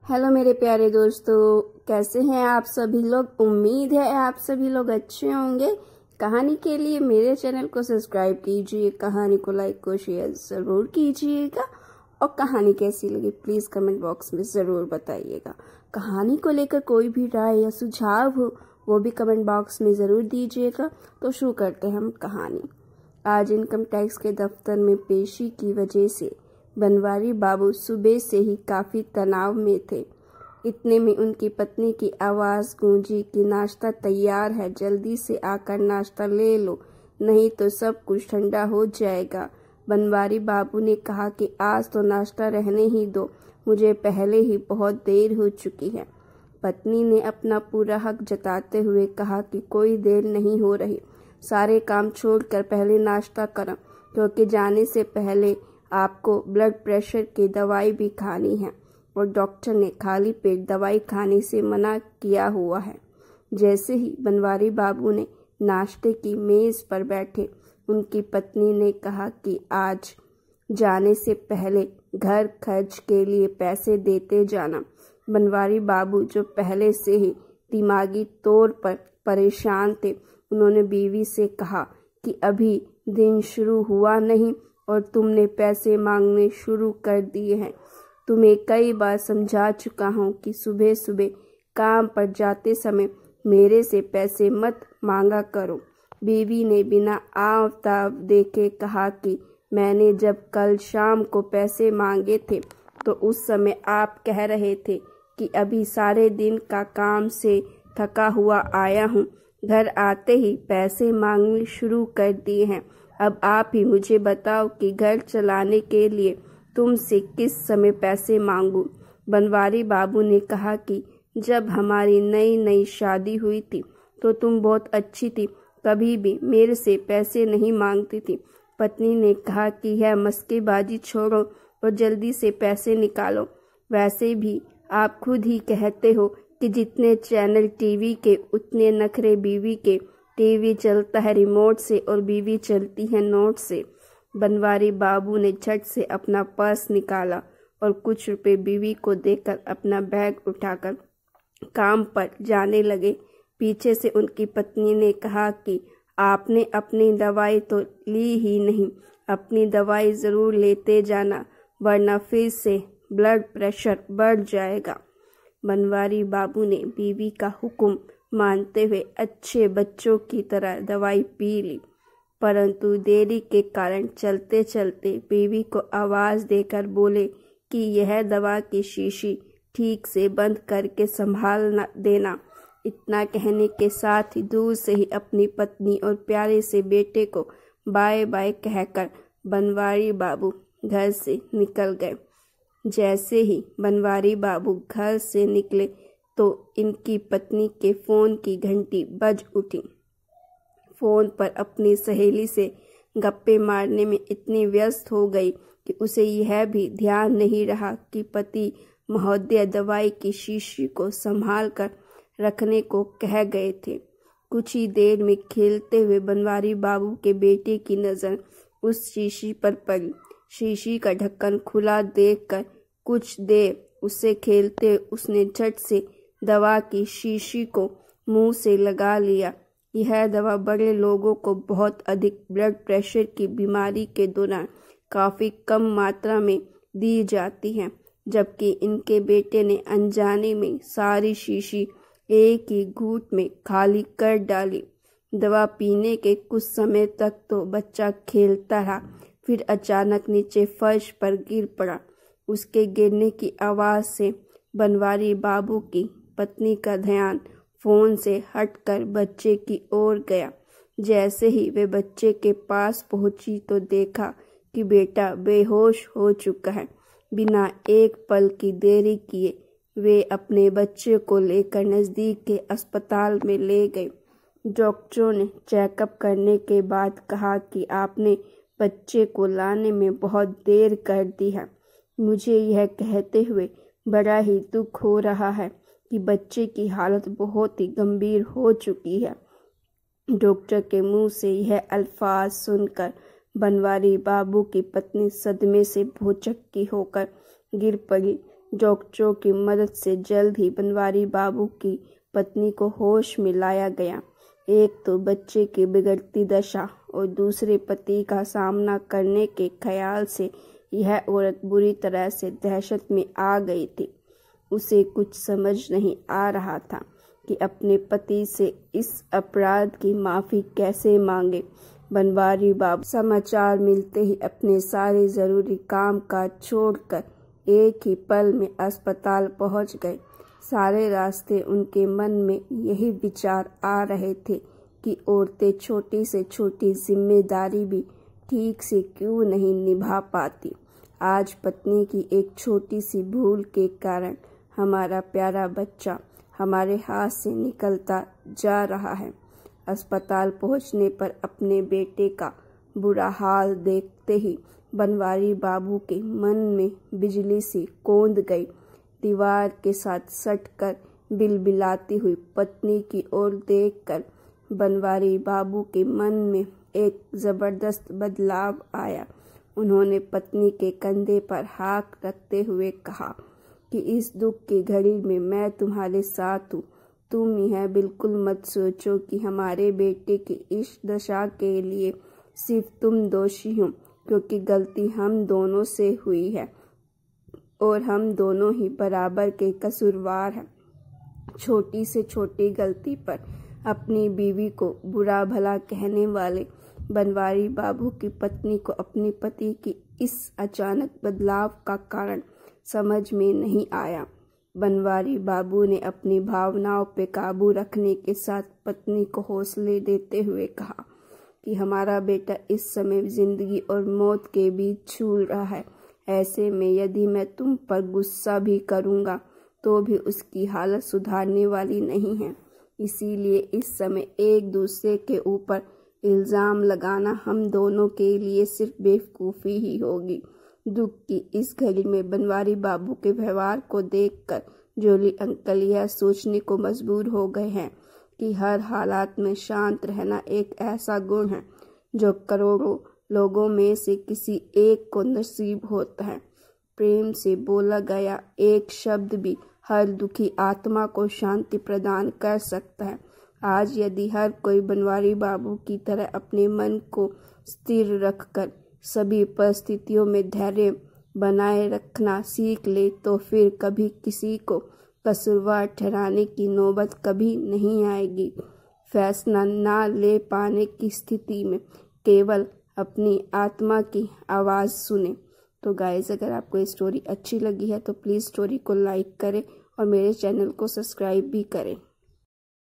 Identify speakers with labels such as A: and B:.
A: Hello मेरे प्यारे दोस्तों, कैसे हैं आप सभी लोग। उम्मीद है आप सभी लोग अच्छे होंगे। कहानी के लिए मेरे चैनल को सब्सक्राइब कीजिए, कहानी को लाइक को शेयर ज़रूर कीजिएगा और कहानी कैसी लगी प्लीज़ कमेंट बॉक्स में ज़रूर बताइएगा। कहानी को लेकर कोई भी राय या सुझाव हो वो भी कमेंट बॉक्स में ज़रूर दीजिएगा। तो शुरू करते हैं हम कहानी। आज इनकम टैक्स के दफ्तर में पेशी की वजह से बनवारी बाबू सुबह से ही काफ़ी तनाव में थे। इतने में उनकी पत्नी की आवाज़ गूंजी कि नाश्ता तैयार है, जल्दी से आकर नाश्ता ले लो, नहीं तो सब कुछ ठंडा हो जाएगा। बनवारी बाबू ने कहा कि आज तो नाश्ता रहने ही दो, मुझे पहले ही बहुत देर हो चुकी है। पत्नी ने अपना पूरा हक जताते हुए कहा कि कोई देर नहीं हो रही, सारे काम छोड़कर पहले नाश्ता करो, क्योंकि जाने से पहले आपको ब्लड प्रेशर की दवाई भी खानी है और डॉक्टर ने खाली पेट दवाई खाने से मना किया हुआ है। जैसे ही बनवारी बाबू ने नाश्ते की मेज़ पर बैठे, उनकी पत्नी ने कहा कि आज जाने से पहले घर खर्च के लिए पैसे देते जाना। बनवारी बाबू जो पहले से ही दिमागी तौर पर परेशान थे, उन्होंने बीवी से कहा कि अभी दिन शुरू हुआ नहीं और तुमने पैसे मांगने शुरू कर दिए हैं। तुम्हें कई बार समझा चुका हूँ कि सुबह सुबह काम पर जाते समय मेरे से पैसे मत मांगा करो। बीवी ने बिना आव ताव देखे कहा कि मैंने जब कल शाम को पैसे मांगे थे तो उस समय आप कह रहे थे कि अभी सारे दिन का काम से थका हुआ आया हूँ, घर आते ही पैसे मांगने शुरू कर दिए हैं। अब आप ही मुझे बताओ कि घर चलाने के लिए तुमसे किस समय पैसे मांगूं। बनवारी बाबू ने कहा कि जब हमारी नई नई शादी हुई थी तो तुम बहुत अच्छी थी, कभी भी मेरे से पैसे नहीं मांगती थी। पत्नी ने कहा कि यह मस्केबाजी छोड़ो और जल्दी से पैसे निकालो। वैसे भी आप खुद ही कहते हो कि जितने चैनल टीवी के उतने नखरे बीवी के। टीवी चलता है रिमोट से और बीवी चलती है नोट से। बनवारी बाबू ने झट से अपना पर्स निकाला और कुछ रुपए बीवी को देकर अपना बैग उठाकर काम पर जाने लगे। पीछे से उनकी पत्नी ने कहा कि आपने अपनी दवाई तो ली ही नहीं, अपनी दवाई ज़रूर लेते जाना, वरना फिर से ब्लड प्रेशर बढ़ जाएगा। बनवारी बाबू ने बीवी का हुक्म मानते हुए अच्छे बच्चों की तरह दवाई पी ली, परंतु देरी के कारण चलते चलते बीवी को आवाज़ देकर बोले कि यह दवा की शीशी ठीक से बंद करके संभाल देना। इतना कहने के साथ ही दूर से ही अपनी पत्नी और प्यारे से बेटे को बाय बाय कहकर बनवारी बाबू घर से निकल गए। जैसे ही बनवारी बाबू घर से निकले तो इनकी पत्नी के फ़ोन की घंटी बज उठी। फ़ोन पर अपनी सहेली से गप्पे मारने में इतनी व्यस्त हो गई कि उसे यह भी ध्यान नहीं रहा कि पति महोदय दवाई की शीशी को संभाल कर रखने को कह गए थे। कुछ ही देर में खेलते हुए बनवारी बाबू के बेटे की नज़र उस शीशी पर पड़ी। शीशी का ढक्कन खुला देखकर कुछ देर उससे खेलते उसने झट से दवा की शीशी को मुंह से लगा लिया। यह दवा बड़े लोगों को बहुत अधिक ब्लड प्रेशर की बीमारी के दौरान काफ़ी कम मात्रा में दी जाती है, जबकि इनके बेटे ने अनजाने में सारी शीशी एक ही घूंट में खाली कर डाली। दवा पीने के कुछ समय तक तो बच्चा खेलता रहा, फिर अचानक नीचे फर्श पर गिर पड़ा। उसके गिरने की आवाज़ से बनवारी बाबू की पत्नी का ध्यान फ़ोन से हटकर बच्चे की ओर गया। जैसे ही वे बच्चे के पास पहुंची तो देखा कि बेटा बेहोश हो चुका है। बिना एक पल की देरी किए वे अपने बच्चे को लेकर नज़दीक के अस्पताल में ले गए। डॉक्टरों ने चेकअप करने के बाद कहा कि आपने बच्चे को लाने में बहुत देर कर दी है। मुझे यह कहते हुए बड़ा ही दुख हो रहा है कि बच्चे की हालत बहुत ही गंभीर हो चुकी है। डॉक्टर के मुंह से यह अल्फाज सुनकर बनवारी बाबू की पत्नी सदमे से भौचक्की होकर गिर पड़ी। डॉक्टरों की मदद से जल्द ही बनवारी बाबू की पत्नी को होश में लाया गया। एक तो बच्चे की बिगड़ती दशा और दूसरे पति का सामना करने के ख्याल से यह औरत बुरी तरह से दहशत में आ गई थी। उसे कुछ समझ नहीं आ रहा था कि अपने पति से इस अपराध की माफ़ी कैसे मांगे। बनवारी बाबू समाचार मिलते ही अपने सारे ज़रूरी काम काज छोड़कर एक ही पल में अस्पताल पहुंच गए। सारे रास्ते उनके मन में यही विचार आ रहे थे कि औरतें छोटी से छोटी जिम्मेदारी भी ठीक से क्यों नहीं निभा पाती। आज पत्नी की एक छोटी सी भूल के कारण हमारा प्यारा बच्चा हमारे हाथ से निकलता जा रहा है। अस्पताल पहुंचने पर अपने बेटे का बुरा हाल देखते ही बनवारी बाबू के मन में बिजली सी कौंध गई। दीवार के साथ सटकर बिलबिलाती हुई पत्नी की ओर देखकर बनवारी बाबू के मन में एक जबरदस्त बदलाव आया। उन्होंने पत्नी के कंधे पर हाथ रखते हुए कहा कि इस दुख की घड़ी में मैं तुम्हारे साथ हूँ। तुम यह बिल्कुल मत सोचो कि हमारे बेटे की इस दशा के लिए सिर्फ तुम दोषी हो, क्योंकि गलती हम दोनों से हुई है और हम दोनों ही बराबर के कसूरवार हैं। छोटी से छोटी गलती पर अपनी बीवी को बुरा भला कहने वाले बनवारी बाबू की पत्नी को अपने पति की इस अचानक बदलाव का कारण समझ में नहीं आया। बनवारी बाबू ने अपनी भावनाओं पे काबू रखने के साथ पत्नी को हौसले देते हुए कहा कि हमारा बेटा इस समय जिंदगी और मौत के बीच झूल रहा है। ऐसे में यदि मैं तुम पर गुस्सा भी करूँगा तो भी उसकी हालत सुधारने वाली नहीं है। इसीलिए इस समय एक दूसरे के ऊपर इल्ज़ाम लगाना हम दोनों के लिए सिर्फ बेवकूफ़ी ही होगी। दुख की इस घड़ी में बनवारी बाबू के व्यवहार को देखकर जोली अंकल यह सोचने को मजबूर हो गए हैं कि हर हालात में शांत रहना एक ऐसा गुण है जो करोड़ों लोगों में से किसी एक को नसीब होता है। प्रेम से बोला गया एक शब्द भी हर दुखी आत्मा को शांति प्रदान कर सकता है। आज यदि हर कोई बनवारी बाबू की तरह अपने मन को स्थिर रखकर सभी परिस्थितियों में धैर्य बनाए रखना सीख ले तो फिर कभी किसी को कसूरवार ठहराने की नौबत कभी नहीं आएगी। फैसला ना ले पाने की स्थिति में केवल अपनी आत्मा की आवाज़ सुने। तो गाइस, अगर आपको ये स्टोरी अच्छी लगी है तो प्लीज़ स्टोरी को लाइक करें और मेरे चैनल को सब्सक्राइब भी करें।